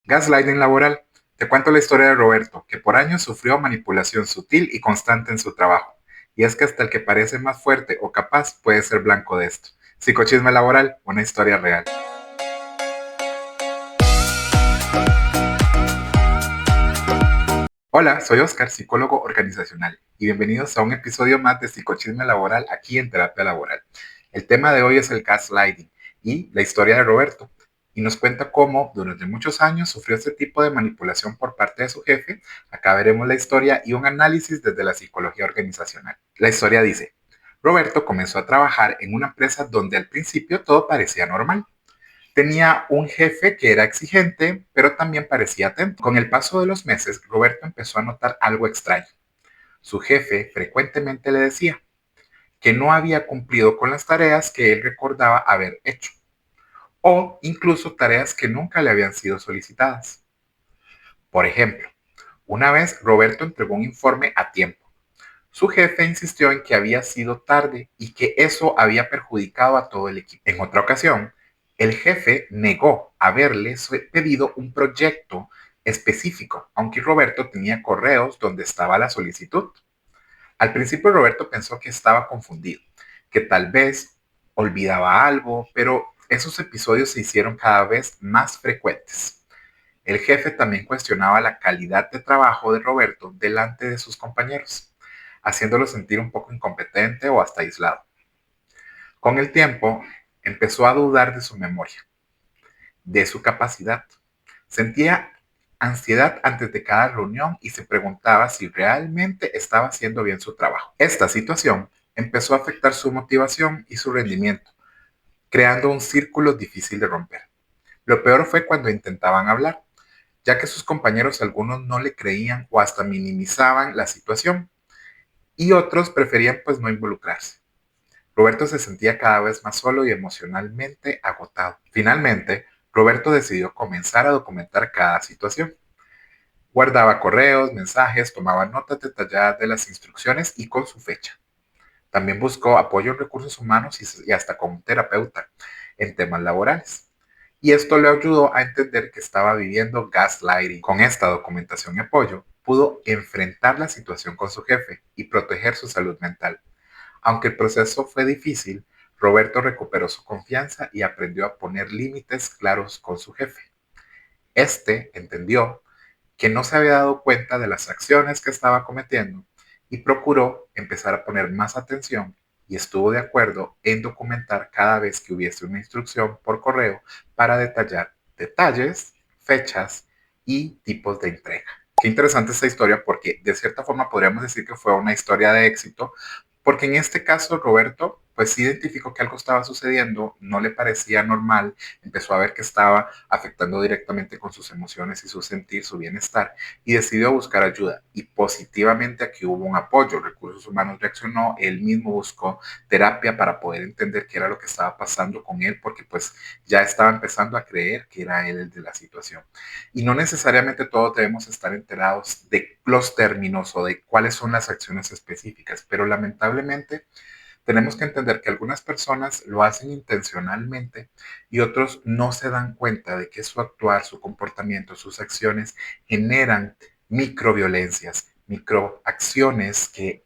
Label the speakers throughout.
Speaker 1: Gaslighting laboral. Te cuento la historia de Roberto, que por años sufrió manipulación sutil y constante en su trabajo. Y es que hasta el que parece más fuerte o capaz puede ser blanco de esto. Psicochisme laboral, una historia real. Hola, soy Oscar, psicólogo organizacional, y bienvenidos a un episodio más de Psicochisme laboral aquí en Terapia Laboral. El tema de hoy es el gaslighting y la historia de Roberto, y nos cuenta cómo durante muchos años sufrió este tipo de manipulación por parte de su jefe. Acá veremos la historia y un análisis desde la psicología organizacional. La historia dice: Roberto comenzó a trabajar en una empresa donde al principio todo parecía normal. Tenía un jefe que era exigente, pero también parecía atento. Con el paso de los meses, Roberto empezó a notar algo extraño. Su jefe frecuentemente le decía que no había cumplido con las tareas que él recordaba haber hecho, o incluso tareas que nunca le habían sido solicitadas. Por ejemplo, una vez Roberto entregó un informe a tiempo. Su jefe insistió en que había sido tarde y que eso había perjudicado a todo el equipo. En otra ocasión, el jefe negó haberle pedido un proyecto específico, aunque Roberto tenía correos donde estaba la solicitud. Al principio Roberto pensó que estaba confundido, que tal vez olvidaba algo, pero esos episodios se hicieron cada vez más frecuentes. El jefe también cuestionaba la calidad de trabajo de Roberto delante de sus compañeros, haciéndolo sentir un poco incompetente o hasta aislado. Con el tiempo, empezó a dudar de su memoria, de su capacidad. Sentía ansiedad antes de cada reunión y se preguntaba si realmente estaba haciendo bien su trabajo. Esta situación empezó a afectar su motivación y su rendimiento, creando un círculo difícil de romper. Lo peor fue cuando intentaban hablar, ya que sus compañeros algunos no le creían o hasta minimizaban la situación, y otros preferían pues no involucrarse. Roberto se sentía cada vez más solo y emocionalmente agotado. Finalmente, Roberto decidió comenzar a documentar cada situación. Guardaba correos, mensajes, tomaba notas detalladas de las instrucciones y con su fecha. También buscó apoyo en recursos humanos y hasta con un terapeuta en temas laborales. Y esto le ayudó a entender que estaba viviendo gaslighting. Con esta documentación y apoyo, pudo enfrentar la situación con su jefe y proteger su salud mental. Aunque el proceso fue difícil, Roberto recuperó su confianza y aprendió a poner límites claros con su jefe. Este entendió que no se había dado cuenta de las acciones que estaba cometiendo y procuró empezar a poner más atención, y estuvo de acuerdo en documentar cada vez que hubiese una instrucción por correo para detallar detalles, fechas y tipos de entrega. Qué interesante esta historia, porque de cierta forma podríamos decir que fue una historia de éxito, porque en este caso Roberto pues sí identificó que algo estaba sucediendo, no le parecía normal, empezó a ver que estaba afectando directamente con sus emociones y su sentir, su bienestar, y decidió buscar ayuda. Y positivamente aquí hubo un apoyo. Recursos Humanos reaccionó, él mismo buscó terapia para poder entender qué era lo que estaba pasando con él, porque pues ya estaba empezando a creer que era él el de la situación. Y no necesariamente todos debemos estar enterados de los términos o de cuáles son las acciones específicas, pero lamentablemente tenemos que entender que algunas personas lo hacen intencionalmente y otros no se dan cuenta de que su actuar, su comportamiento, sus acciones generan microviolencias, microacciones que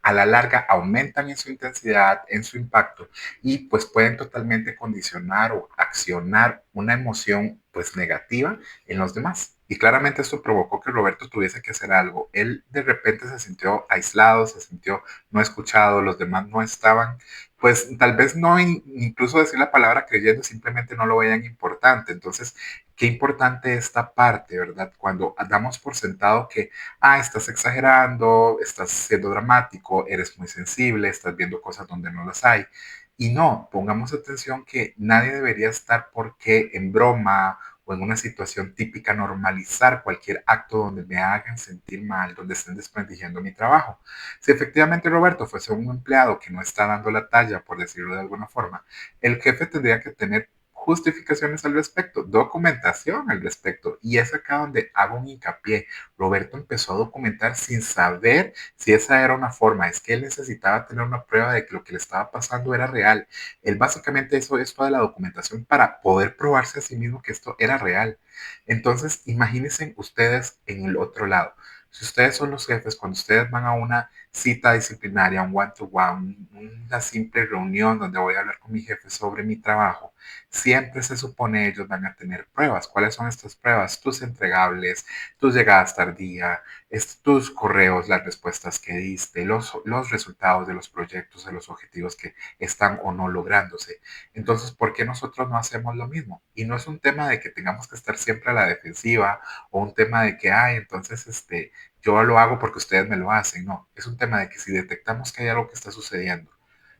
Speaker 1: a la larga aumentan en su intensidad, en su impacto, y pues pueden totalmente condicionar o accionar una emoción pues negativa en los demás. Y claramente esto provocó que Roberto tuviese que hacer algo. Él de repente se sintió aislado, se sintió no escuchado, los demás no estaban, pues tal vez no incluso decir la palabra creyendo, simplemente no lo veían importante. Entonces, qué importante esta parte, ¿verdad? Cuando damos por sentado que, estás exagerando, estás siendo dramático, eres muy sensible, estás viendo cosas donde no las hay. Y no, pongamos atención que nadie debería estar porque en broma o en una situación típica normalizar cualquier acto donde me hagan sentir mal, donde estén desprestigiando mi trabajo. Si efectivamente Roberto fuese un empleado que no está dando la talla, por decirlo de alguna forma, el jefe tendría que tener justificaciones al respecto, documentación al respecto. Y es acá donde hago un hincapié. Roberto empezó a documentar sin saber si esa era una forma. Es que él necesitaba tener una prueba de que lo que le estaba pasando era real. Él básicamente hizo esto de la documentación para poder probarse a sí mismo que esto era real. Entonces, imagínense ustedes en el otro lado. Si ustedes son los jefes, cuando ustedes van a una cita disciplinaria, un one-to-one, una simple reunión donde voy a hablar con mi jefe sobre mi trabajo, siempre se supone ellos van a tener pruebas. ¿Cuáles son estas pruebas? Tus entregables, tus llegadas tardías, tus correos, las respuestas que diste, los resultados de los proyectos, de los objetivos que están o no lográndose. Entonces, ¿por qué nosotros no hacemos lo mismo? Y no es un tema de que tengamos que estar siempre a la defensiva o un tema de que, ay, entonces, yo lo hago porque ustedes me lo hacen. No, es un tema de que si detectamos que hay algo que está sucediendo,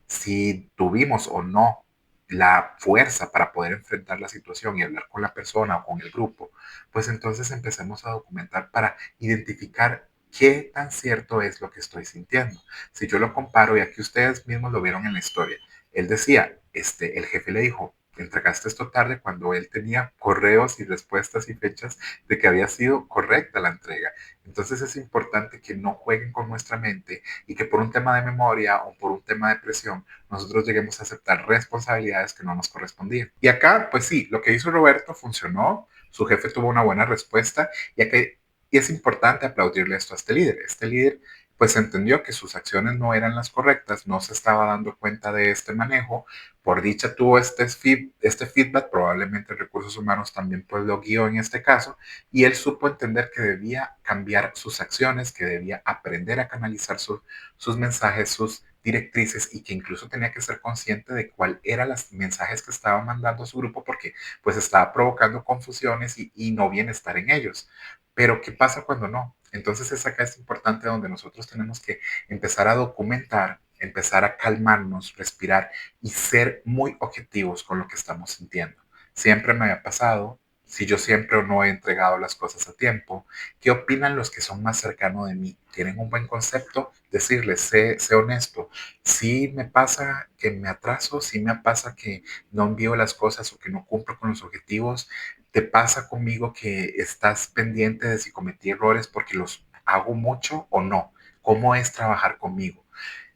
Speaker 1: si tuvimos o no la fuerza para poder enfrentar la situación y hablar con la persona o con el grupo, pues entonces empecemos a documentar para identificar qué tan cierto es lo que estoy sintiendo. Si yo lo comparo, y aquí ustedes mismos lo vieron en la historia, él decía, el jefe le dijo, entregaste esto tarde cuando él tenía correos y respuestas y fechas de que había sido correcta la entrega. Entonces es importante que no jueguen con nuestra mente y que por un tema de memoria o por un tema de presión nosotros lleguemos a aceptar responsabilidades que no nos correspondían. Y acá, pues sí, lo que hizo Roberto funcionó, su jefe tuvo una buena respuesta y es importante aplaudirle esto a este líder. Este líder pues entendió que sus acciones no eran las correctas, no se estaba dando cuenta de este manejo, por dicha tuvo este feedback, probablemente recursos humanos también pues lo guió en este caso, y él supo entender que debía cambiar sus acciones, que debía aprender a canalizar sus mensajes, sus directrices y que incluso tenía que ser consciente de cuál eran los mensajes que estaba mandando a su grupo porque pues estaba provocando confusiones y no bienestar en ellos. Pero ¿qué pasa cuando no? Entonces es acá es importante donde nosotros tenemos que empezar a documentar, empezar a calmarnos, respirar y ser muy objetivos con lo que estamos sintiendo. Siempre me ha pasado, si yo siempre o no he entregado las cosas a tiempo, ¿qué opinan los que son más cercanos de mí? ¿Tienen un buen concepto? Decirles, sé honesto. Si me pasa que me atraso, si me pasa que no envío las cosas o que no cumplo con los objetivos, ¿te pasa conmigo que estás pendiente de si cometí errores porque los hago mucho o no? ¿Cómo es trabajar conmigo?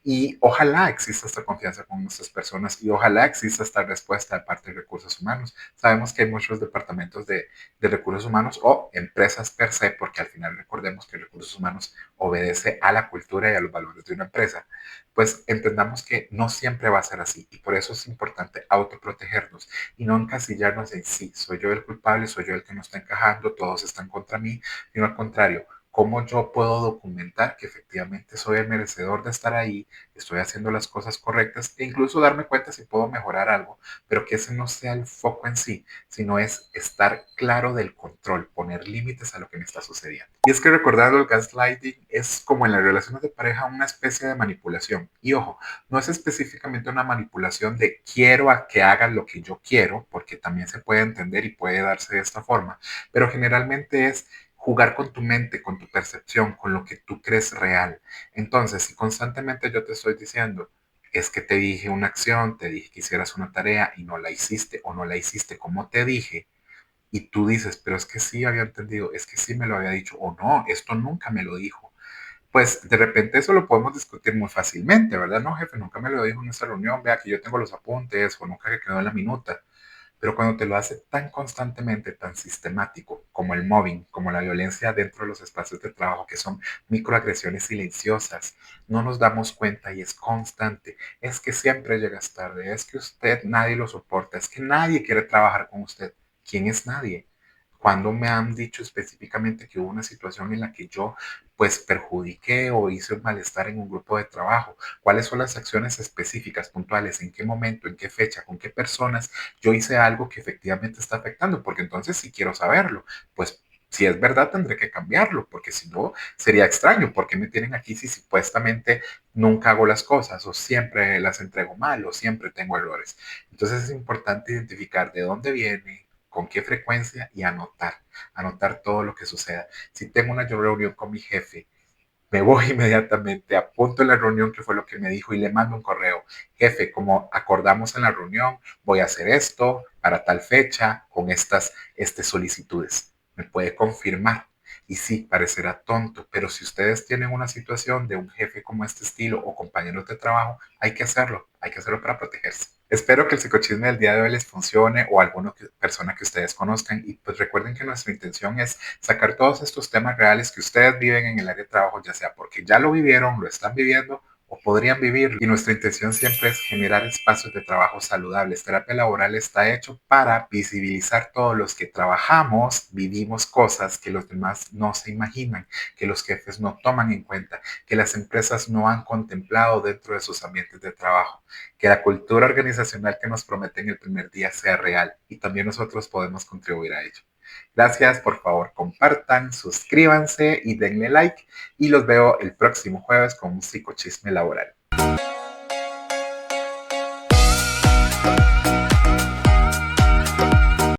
Speaker 1: Y ojalá exista esta confianza con nuestras personas y ojalá exista esta respuesta de parte de recursos humanos. Sabemos que hay muchos departamentos de recursos humanos o empresas per se, porque al final recordemos que recursos humanos obedece a la cultura y a los valores de una empresa. Pues entendamos que no siempre va a ser así y por eso es importante autoprotegernos y no encasillarnos en sí, soy yo el culpable, soy yo el que no está encajando, todos están contra mí, sino al contrario, cómo yo puedo documentar que efectivamente soy el merecedor de estar ahí, estoy haciendo las cosas correctas e incluso darme cuenta si puedo mejorar algo, pero que ese no sea el foco en sí, sino es estar claro del control, poner límites a lo que me está sucediendo. Y es que recordando el gaslighting es como en las relaciones de pareja una especie de manipulación. Y ojo, no es específicamente una manipulación de quiero a que hagan lo que yo quiero, porque también se puede entender y puede darse de esta forma, pero generalmente es jugar con tu mente, con tu percepción, con lo que tú crees real. Entonces, si constantemente yo te estoy diciendo, es que te dije una acción, te dije que hicieras una tarea y no la hiciste o no la hiciste como te dije, y tú dices, pero es que sí había entendido, es que sí me lo había dicho, o no, esto nunca me lo dijo. Pues de repente eso lo podemos discutir muy fácilmente, ¿verdad? No, jefe, nunca me lo dijo en esta reunión, vea que yo tengo los apuntes o nunca que quedó en la minuta. Pero cuando te lo hace tan constantemente, tan sistemático, como el mobbing, como la violencia dentro de los espacios de trabajo, que son microagresiones silenciosas, no nos damos cuenta y es constante. Es que siempre llegas tarde, es que usted nadie lo soporta, es que nadie quiere trabajar con usted. ¿Quién es nadie? Cuando me han dicho específicamente que hubo una situación en la que yo pues perjudiqué o hice un malestar en un grupo de trabajo, cuáles son las acciones específicas, puntuales, en qué momento, en qué fecha, con qué personas yo hice algo que efectivamente está afectando, porque entonces si quiero saberlo, pues si es verdad tendré que cambiarlo, porque si no sería extraño, porque me tienen aquí si supuestamente nunca hago las cosas o siempre las entrego mal o siempre tengo errores. Entonces es importante identificar de dónde viene, con qué frecuencia y anotar todo lo que suceda. Si tengo una reunión con mi jefe Me voy inmediatamente, apunto en la reunión qué fue lo que me dijo y le mando un correo. Jefe, como acordamos en la reunión, voy a hacer esto para tal fecha con estas solicitudes. ¿Me puede confirmar? Y sí, parecerá tonto, pero si ustedes tienen una situación de un jefe como este estilo o compañeros de trabajo, hay que hacerlo para protegerse. Espero que el psicochisme del día de hoy les funcione o a alguna persona que ustedes conozcan y pues recuerden que nuestra intención es sacar todos estos temas reales que ustedes viven en el área de trabajo, ya sea porque ya lo vivieron, lo están viviendo o podrían vivir. Y nuestra intención siempre es generar espacios de trabajo saludables. Terapia laboral está hecho para visibilizar todos los que trabajamos, vivimos cosas que los demás no se imaginan, que los jefes no toman en cuenta, que las empresas no han contemplado dentro de sus ambientes de trabajo, que la cultura organizacional que nos prometen el primer día sea real y también nosotros podemos contribuir a ello. Gracias, por favor, compartan, suscríbanse y denle like y los veo el próximo jueves con un psicochisme laboral.